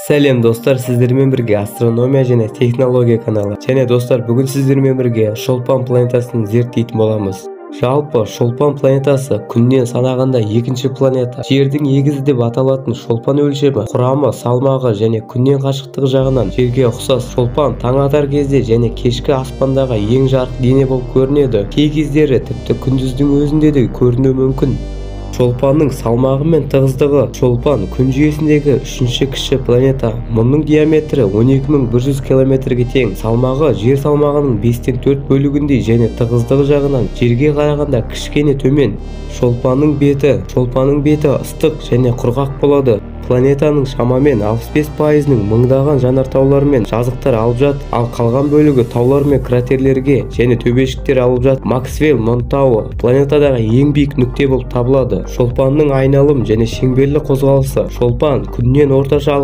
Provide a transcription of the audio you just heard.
Сәлем достар, сіздермен бірге астрономия және технология каналы. Және достар, бүгін сіздермен бірге Шолпан планетасын зерттейтін боламыз. Жалпы Шолпан планетасы күннен санағанда екінші планета. Жердің егізі деп аталатын Шолпан өлшемі, құрамы, салмағы және күннен қашықтығы жағынан жерге ұқсас. Шолпан таң атар кезде және кешкі аспандағы ең жарық дене болып көрінеді. Кей кездері тіпті күндіздің өзінде де көрінуі мүмкін. Шолпанның салмағы мен тығыздығы. Шолпан күн жүйесіндегі үшінші кіші планета. Мұның диаметрі 12100 километрге тең. Салмағы жер салмағының 5-тен 4 бөлігіндей және тығыздығы жағынан жерге қарағанда кішкене төмен. Шолпанның беті ыстық және құрғақ болады. Планетаның шамамен 65%-ның мыңдаған жанартаулар мен жазықтар алып жат, ал қалған бөлігі таулар мен кратерлерге және төбешіктер алып жат. Максвелл Монтауы планетадағы ең биік нүкте болып табылады. Шолпанның айналым және шеңберлі қозғалысы. Шолпан күннен орташа